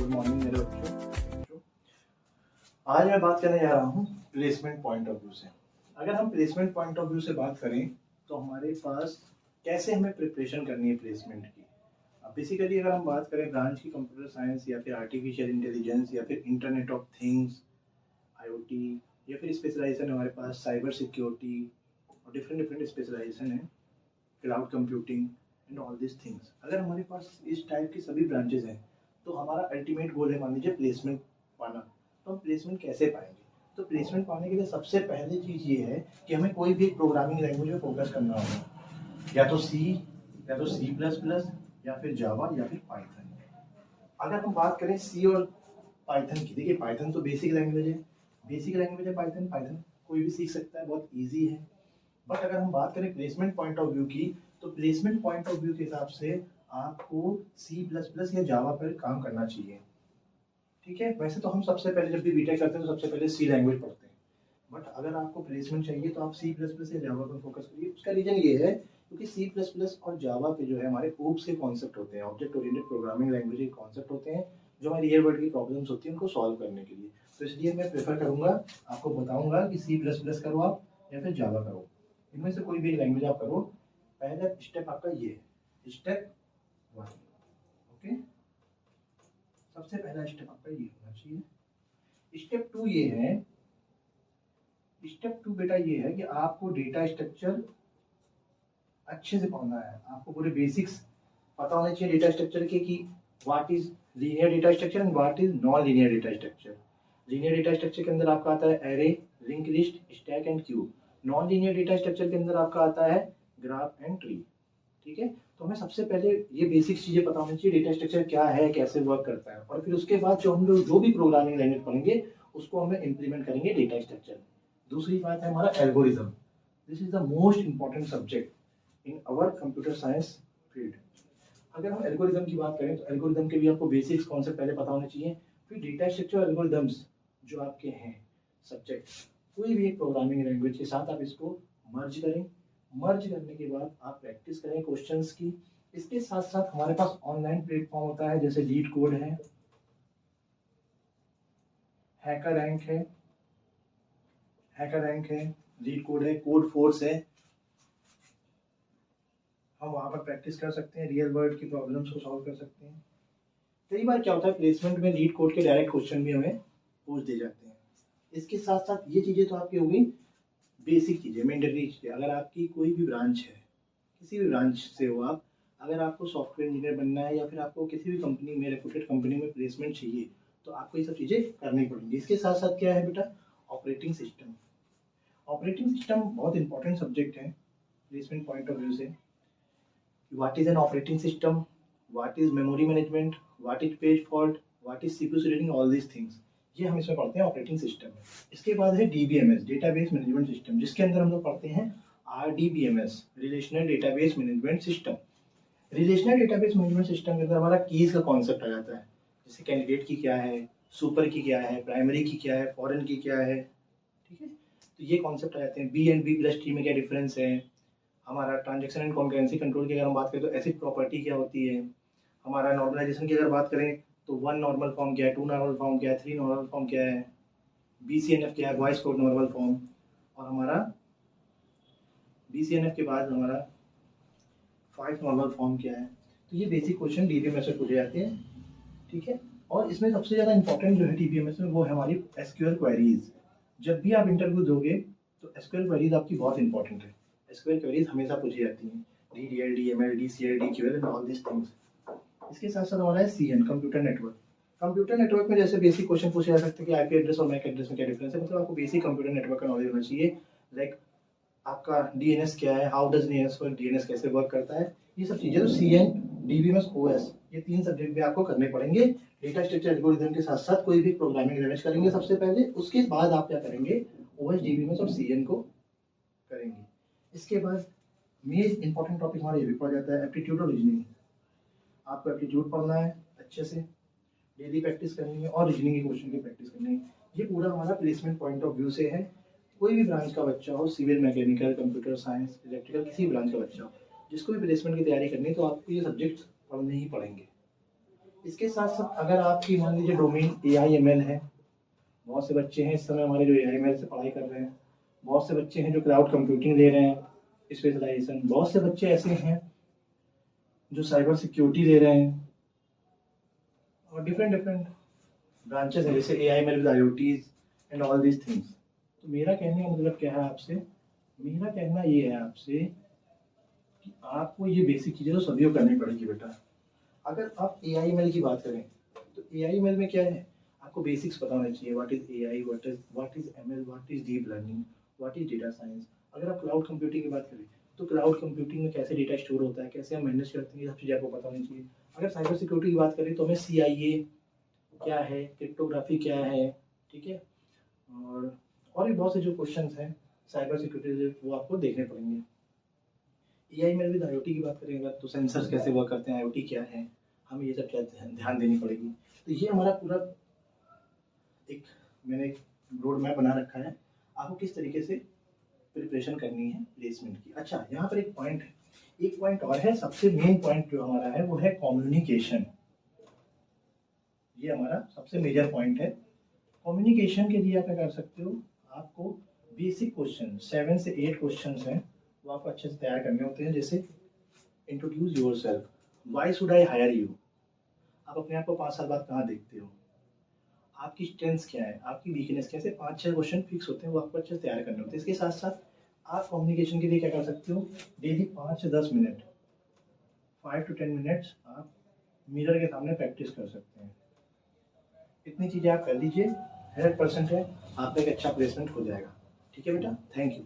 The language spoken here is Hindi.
गुड मॉर्निंग मेरे बच्चों। आज मैं बात करने जा रहा हूँ प्लेसमेंट पॉइंट ऑफ व्यू से। अगर हम प्लेसमेंट पॉइंट ऑफ व्यू से बात करें तो हमारे पास कैसे हमें प्रिपरेशन करनी है प्लेसमेंट की। बेसिकली अगर हम बात करें ब्रांच की कंप्यूटर साइंस या फिर आर्टिफिशियल इंटेलिजेंस या फिर इंटरनेट ऑफ थिंग्स, IoT, या फिर स्पेशलाइजेशन हमारे पास साइबर सिक्योरिटी और डिफरेंट स्पेशलाइजेशन है, cloud computing and all this things. अगर हमारे पास इस टाइप की सभी ब्रांचेज हैं तो हमारा अल्टीमेट गोल है, मान लीजिए, प्लेसमेंट पाना। तो हम प्लेसमेंट कैसे पाएंगे? तो प्लेसमेंट पाने के लिए सबसे पहली चीज़ ये है कि हमें कोई भी एक प्रोग्रामिंग लैंग्वेज में फोकस करना होगा, या तो C++, या फिर जावा, या फिर पाइथन। अगर हम बात करें सी और पाइथन की, देखिए पाइथन तो बेसिक लैंग्वेज है, पाइथन कोई भी सीख सकता है, बहुत ईजी है। बट अगर हम बात करें प्लेसमेंट पॉइंट ऑफ व्यू की, तो प्लेसमेंट पॉइंट ऑफ व्यू के हिसाब से आपको C++ या जावा पर काम करना चाहिए। ठीक है, वैसे तो हम सबसे पहले जब भी बीटेक करते हैं तो सबसे पहले सी लैंग्वेज पढ़ते हैं, बट अगर आपको प्लेसमेंट चाहिए तो आप C++ या जावा पर फोकस करिए। उसका रीजन ये है क्योंकि C++ और जावा पे जो है हमारे ओप्स के कॉन्सेप्ट होते हैं, ऑब्जेक्ट ओरिएंटेड प्रोग्रामिंग लैंग्वेज के कॉन्सेप्ट होते हैं, जो हमारी रियल वर्ल्ड की प्रॉब्लम्स होती हैं उनको सॉल्व करने के लिए। तो इसलिए मैं प्रेफर करूंगा, आपको बताऊंगा कि C++ करो आप या फिर जावा करो, इनमें से कोई भी एक लैंग्वेज आप करो। पहला स्टेप आपका ये है, स्टेप 1। ओके, सबसे पहला स्टेप आपका ये होना चाहिए। स्टेप 2 ये है, स्टेप 2 बेटा ये है कि आपको डेटा स्ट्रक्चर अच्छे से पढ़ना है। आपको पूरे बेसिक्स पता होने चाहिए डेटा स्ट्रक्चर के, कि what is linear data structure and what is non linear data structure. Linear data structure के अंदर आपका आता है array, link list, stack and Q. Non linear data structure के अंदर आपका आता है ग्राफ एंड ट्री। ठीक है, तो हमें सबसे पहले ये बेसिक चीजें पता होनी चाहिए, डेटा स्ट्रक्चर क्या है, कैसे वर्क करता है, और फिर उसके बाद जो हम लोग जो भी प्रोग्रामिंग लैंग्वेज पढ़ेंगे उसको हमें इंप्लीमेंट करेंगे डेटा स्ट्रक्चर। दूसरी बात है हमारा algorithm. This is the most important subject in our computer science field. अगर हम एल्गोरिज्म की बात करें तो एल्गोरिज्म के भी आपको बेसिक्स कॉन्सेप्ट पहले पता होने चाहिए। फिर डेटा स्ट्रक्चर एल्गोरिदम्स जो आपके हैं सब्जेक्ट, कोई भी एक प्रोग्रामिंग लैंग्वेज के साथ आप इसको मर्ज करें। मर्ज करने के बाद आप प्रैक्टिस करें क्वेश्चंस की। इसके साथ साथ हमारे पास ऑनलाइन प्लेटफॉर्म होता है, जैसे लीड कोड है, हैकर रैंक है, लीड कोड है, कोड फोर्स है। हम वहाँ पर प्रैक्टिस कर सकते हैं, रियल वर्ल्ड की प्रॉब्लम्स को सॉल्व कर सकते हैं। कई बार क्या होता है प्लेसमेंट में लीड कोड के डायरेक्ट क्वेश्चन भी हमें पूछ दिए जाते हैं। इसके साथ साथ ये चीज़ें तो आपकी हो गई बेसिक चीज़ें, मैंडेटरी चीज़ें। अगर आपकी कोई भी ब्रांच है, किसी भी ब्रांच से हो आप, अगर आपको सॉफ्टवेयर इंजीनियर बनना है या फिर आपको किसी भी कंपनी में, रेपुटेड कंपनी में प्लेसमेंट चाहिए, तो आपको ये सब चीज़ें करनी पड़ेंगी। इसके साथ साथ क्या है बेटा, ऑपरेटिंग सिस्टम। ऑपरेटिंग सिस्टम बहुत इंपॉर्टेंट सब्जेक्ट है प्लेसमेंट पॉइंट ऑफ व्यू से। What is an operating system, what is memory management, what is page fault, what is CPU reading, all this things, ये हम इसमें पढ़ते हैं ऑपरेटिंग सिस्टम में। इसके बाद है DBMS, डेटाबेस मैनेजमेंट सिस्टम, जिसके अंदर हम लोग पढ़ते हैं RDBMS, relational database management system. Relational database management system के अंदर हमारा कीज का कॉन्सेप्ट आ जाता है, जैसे कैंडिडेट की क्या है, सुपर की क्या है, प्राइमरी की क्या है, फॉरेन की क्या है। ठीक है, तो ये कॉन्सेप्ट आ जाते हैं। B and B plus tree में क्या डिफरेंस है, हमारा ट्रांजेक्शन एंड कॉन्करेंसी कंट्रोल की अगर हम बात करें तो एसिड प्रॉपर्टी क्या होती है, हमारा नॉर्मलाइजेशन की अगर बात करें तो 1 नॉर्मल फॉर्म क्या है, 2 नॉर्मल फॉर्म क्या है, 3 नॉर्मल फॉर्म क्या है, BCNF क्या है, वॉइस कोड नॉर्मल फॉर्म, और हमारा BCNF के बाद हमारा 5 नॉर्मल फॉर्म क्या है। तो ये बेसिक क्वेश्चन DBMS में पूछे जाते हैं। ठीक है, और इसमें सबसे ज़्यादा इंपॉर्टेंट जो है DBMS में वो है हमारी SQL क्वेरीज। जब भी आप इंटरव्यू दोगे तो SQL क्वेरीज आपकी बहुत इंपॉर्टेंट है। SQL क्वेरीज हमेशा पूछी जाती हैं, DDLD, MLD, CLD, QL and all this things. इसके साथ साथ हमारा है CN, computer network. Computer network में जैसे बेसिक क्वेश्चन पूछे जा सकते हैं कि IP एड्रेस और मैक एड्रेस में क्या डिफरेंस है, मतलब आपको बेसिक कंप्यूटर नेटवर्क का नॉलेज होना चाहिए। लाइक आपका DNS क्या है, how does DNS work, DNS कैसे वर्क करता है, ये सब चीज़ें तो CN, DBMS, OS, ये 3 सब्जेक्ट भी आपको करने पड़ेंगे। डेटा स्ट्रक्चर एल्गोरिथम के साथ साथ कोई भी प्रोग्रामिंग लैंग्वेज करेंगे सबसे पहले, उसके बाद आप क्या करेंगे, OS, DBMS और CN को करेंगे। इसके बाद मेन इंपॉर्टेंट टॉपिक हमारा ये भी पढ़ जाता है, एप्टीट्यूड और रीजनिंग। आपको एप्टीट्यूड पढ़ना है अच्छे से, डेली प्रैक्टिस करनी है, और रीजनिंग के क्वेश्चन की प्रैक्टिस करनी है। ये पूरा हमारा प्लेसमेंट पॉइंट ऑफ व्यू से है। कोई भी ब्रांच का बच्चा हो, civil, mechanical, computer science, electrical, किसी भी ब्रांच का बच्चा हो, जिसको भी प्लेसमेंट की तैयारी करनी है तो आपको ये सब्जेक्ट पढ़ने ही पड़ेंगे। इसके साथ साथ अगर आपकी मान लीजिए डोमेन AI/ML है, बहुत से बच्चे हैं इस समय हमारे जो AI/ML से पढ़ाई कर रहे हैं, बहुत से बच्चे हैं जो क्लाउड कंप्यूटिंग ले रहे हैं स्पेशलाइजेशन, बहुत से बच्चे ऐसे हैं जो साइबर सिक्योरिटी ले रहे हैं, और डिफरेंट डिफरेंट ब्रांचेस हैं जैसे AI/ML with IoTs and all these things. तो मेरा कहने का मतलब क्या है आपसे, मेरा कहना ये है आपसे कि आपको ये बेसिक चीज़ें तो सभी को करनी पड़ेगी बेटा। अगर आप AI/ML की बात करें तो AI/ML में क्या है, आपको बेसिक्स पता होना चाहिए, what is AI, what is ML, what is deep learning, what is data science. अगर आप क्लाउड कंप्यूटिंग की बात करें तो क्लाउड कंप्यूटिंग में कैसे डेटा स्टोर होता है, कैसे हम मैनेज करते हैं, ये सब चीज़ें आपको पता होनी चाहिए। अगर साइबर सिक्योरिटी की बात करें तो हमें CIA क्या है, क्रिप्टोग्राफी क्या है, ठीक है, और भी बहुत से जो क्वेश्चन हैं साइबर सिक्योरिटी वो आपको देखने पड़ेंगे। AI/ML विद IoT की बात करें अगर तो सेंसर्स कैसे वर्क करते हैं, IoT क्या है, हमें ये सब क्या ध्यान देनी पड़ेगी। तो ये हमारा पूरा मैंने एक रोड मैप बना रखा है आपको किस तरीके से प्रिपरेशन करनी है प्लेसमेंट की। अच्छा, यहाँ पर एक पॉइंट है, एक पॉइंट और है, सबसे मेन पॉइंट जो हमारा है वो है कम्युनिकेशन। ये हमारा सबसे मेजर पॉइंट है। कम्युनिकेशन के लिए आप क्या कर सकते हो, आपको बेसिक क्वेश्चन 7 से 8 क्वेश्चन हैं वो आपको अच्छे से तैयार करने होते हैं। जैसे introduce yourself, why should I hire you, आप अपने आप को 5 साल बाद कहाँ देखते हो, आपकी स्ट्रेंथ्स क्या है, आपकी वीकनेस कैसे, 5-6 क्वेश्चन फिक्स होते हैं वो आपको अच्छे से तैयार करने होते हैं। इसके साथ साथ आप कम्युनिकेशन के लिए क्या कर सकते हो, डेली 5 से 10 मिनट 5 to 10 मिनट्स आप मिरर के सामने प्रैक्टिस कर सकते हैं। इतनी चीज़ें आप कर लीजिए, 100% है आपका एक अच्छा प्लेसमेंट हो जाएगा। ठीक है बेटा, थैंक यू।